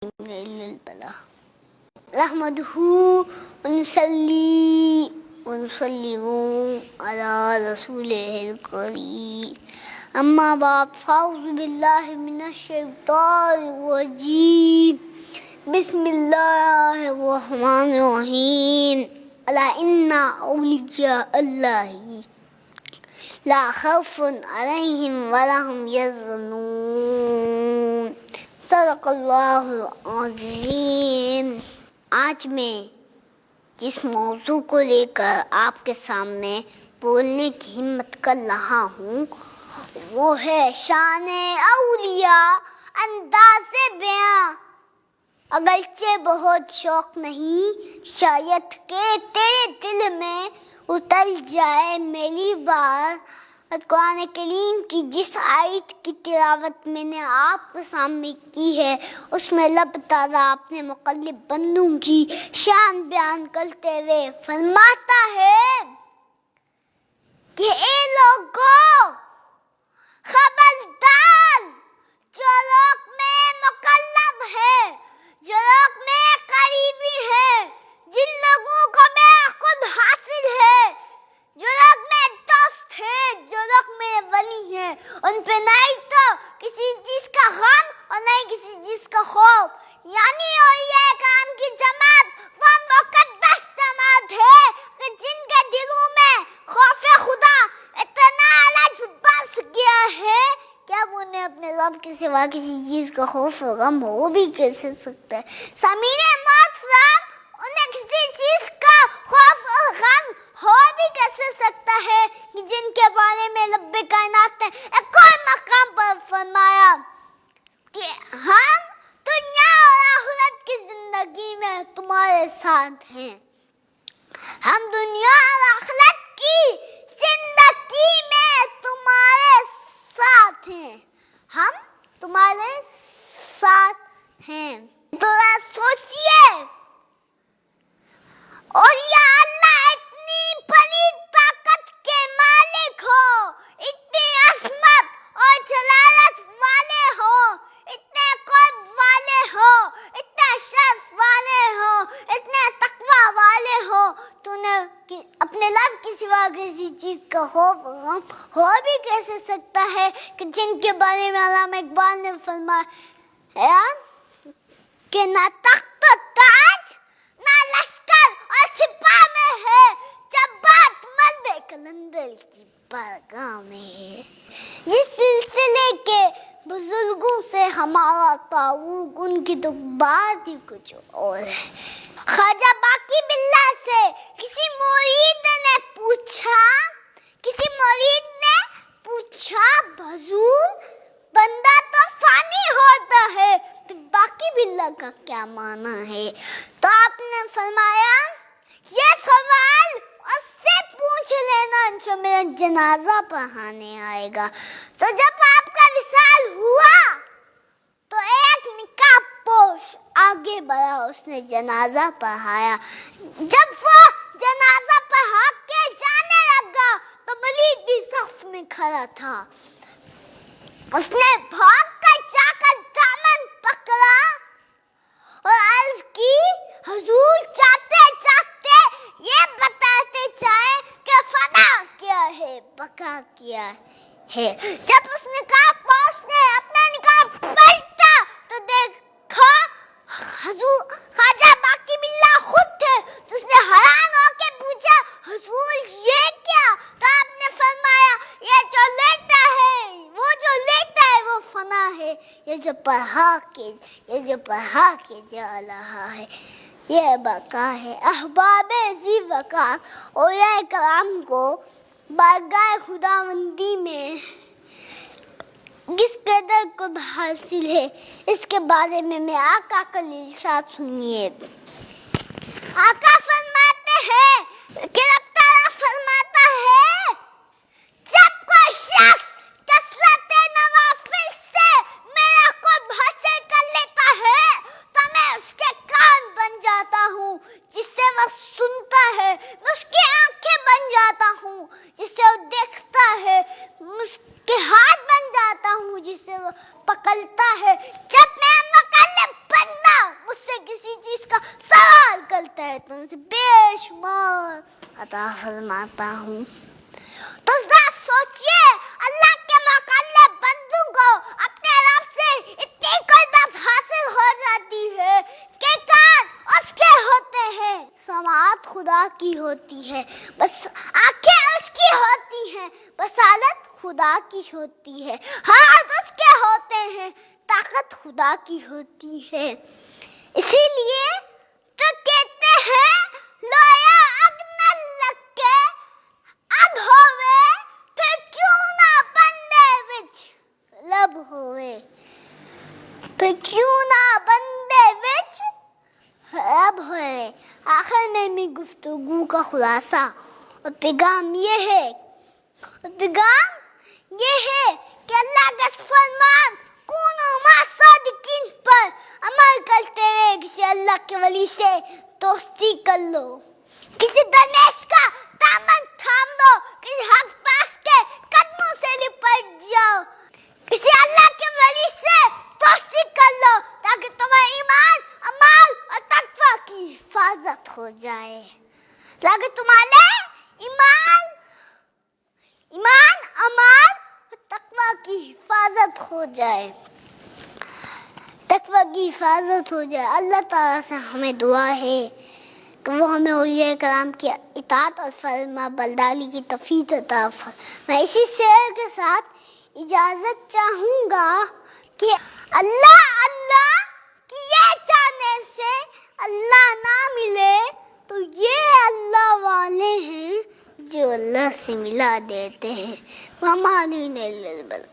إلا البلاء نحمده ونصلي ونسلم على رسوله الكريم أما بعد فأعوذ بالله من الشيطان الرجيم بسم الله الرحمن الرحيم ألا إن أولياء الله لا خوف عليهم ولا هم يحزنون صدق اللہ العظیم۔ آج میں جس موضوع کو لے کر آپ کے سامنے بولنے کی ہمت کر رہا ہوں وہ ہے شان اولیاء انداز بیاں۔ اگرچہ بہت شوق نہیں شاید کہ تیرے دل میں اتر جائے میری بات۔ قرآن کریم کی جس آیت کی تلاوت میں نے آپ کے سامنے کی ہے اس میں رب تعالیٰ اپنے مقرب بندوں کی شان بیان کرتے ہوئے فرماتا ہے کہ اے لوگوں خبردار، جو لوگ میں مقرب ہے، جو لوگ میں قریبی ہے، جن لوگوں کو میں خود حاصل ہے، جو لوگ میں دوست ہیں، جو لوگ میرے ولی ہیں، ان پہ نہیں تو کسی چیز کا غم اور نہیں کسی چیز کا خوف۔ یعنی اولیاء کرام کی جماعت وہ مقدس جماعت ہے کہ جن کے دلوں میں خوف خدا اتنا الگ بس گیا ہے کہ اب انہیں اپنے رب کے سوا کسی چیز کا خوف و غم ہو بھی کیسے سکتا ہے۔ سامعین محترم، انہیں کسی چیز کا خوف اور غم ہو بھی کیسے سکتا ہے کہ جن کے بارے میں رب کائنات نے ایک اور مقام پر فرمایا کہ ہم دنیا اور آخرت کی زندگی میں تمہارے ساتھ ہیں۔ ہم دنیا اور آخرت کی زندگی میں تمہارے ساتھ ہیں، ہم تمہارے ساتھ ہیں۔ ذرا سوچئے، اور یا اللہ اتنی بڑی طاقت کے مالک ہو، اتنی عظمت اور جلالت والے ہو، اتنے قرب والے ہو، اتنے شرف والے ہو، اتنے تقوی والے ہو، تو نے اپنے رب کی سوا کسی چیز کا خوف غم ہو بھی کیسے سکتا ہے کہ جن کے بارے میں علامہ اقبال نے فرمایا کہ نہ تخت و تاج نہ لشکر اور سپاہ میں ہے، جب بات مرد کلندر کی بارگاہ میں ہے۔ جس سلسلے کے بزرگوں سے ہمارا تعلق، ان کی تو بات ہی کچھ اور ہے۔ خواجہ باقی باللہ سے کسی مرید نے پوچھا حضور بندہ تو فانی ہوتا ہے، تو باقی باللہ کا کیا معنی ہے؟ تو آپ نے فرمایا یہ سوال اس سے پوچھ لینا جو میرا جنازہ پڑھانے آئے گا۔ تو جب آپ کا وصال ہوا تو ایک نقاب پوش آگے بڑھا، اس نے جنازہ پڑھایا۔ جب وہ جنازہ پڑھا کے جانے لگا تو مرید بھی صف میں کھڑا تھا۔ اس نے بھاگ کر جا کر دامن پکڑا اور عرض کی حضور چاہتے چاہتے یہ بتاتے چاہیں کہ فنا کیا ہے بقا کیا ہے۔ جب اس نقاب پوش نے اپنا نقاب پلٹا تو دیکھا حضور خواجہ باقی باللہ خود تھے، تو اس نے حیران ہو کے پوچھا حضور یہ کیا؟ تو آپ نے فرمایا یہ جو لیتا ہے وہ فنا ہے، یہ جو پڑھا کے جا رہا ہے یہ بقا ہے۔ احباب ذی وقار اولیاء کرام کو بارگاہ خداوندی میں کس قدر قرب حاصل ہے اس کے بارے میں آقا کا ارشاد سنیے۔ آقا فرماتے ہیں کہ رب تعالیٰ فرماتا ہے جب کوئی شخص کثرت نوافل سے میرا قرب حاصل کر لیتا ہے تو میں اس کے کان بن جاتا ہوں جس سے وہ سنتا ہے، میں اس کی آنکھیں بن جاتا ہوں جس سے وہ دیکھتا ہے، میں اس کے ہاتھ بن جاتا ہوں جس سے وہ پکڑتا ہے۔ جب میں مقلب بندہ میں تم سے بے شمار عطا فرماتا ہوں. تو ذرا سوچئے اللہ کے مقلب بندوں کو اپنے رب سے اتنی قربت حاصل ہو جاتی ہے کہ کان اس کے ہوتے ہیں، سماعت خدا کی ہوتی ہے، بس آنکھیں اس کی ہوتی ہیں، بصارت خدا کی ہوتی ہے، ہاتھ اس کے ہوتے ہیں، طاقت خدا کی ہوتی ہے. اسی لیے تو کہتے ہیں لویا اگن لگے اب ہوئے پھر کیوں نہ بندے وچ لب ہوئے، پھر کیوں نہ بندے وچ رب ہوئے. آخر میں میری گفتگو کا خلاصہ اور پیغام یہ ہے کہ اللہ کا فرمان کونوا مع صادقین پر عمل کرتے ہوئے کسی اللہ کے ولی سے دوستی کر لو، کسی درویش کا دامن تھام لو، کسی حق پاس کے قدموں سے لپٹ جاؤ، کسی اللہ کے ولی سے دوستی کر لو تاکہ تمہارا ایمان، عمال اور تقوی کی حفاظت ہو جائے، تاکہ تمہارے ایمان، عمال اور تقوی کی حفاظت ہو جائے، تقوی کی حفاظت ہو جائے. اللہ تعالیٰ سے ہمیں دعا ہے کہ وہ ہمیں اولیاء کرام کی اطاعت اور فرما برداری کی توفیق عطا فرمائے. میں اسی شعر کے ساتھ اجازت چاہوں گا کہ اللہ کی یہ چاہنے سے اللہ نہ ملے تو یہ اللہ والے ہیں جو اللہ سے ملا دیتے ہیں. وما علینا الا البلاغ.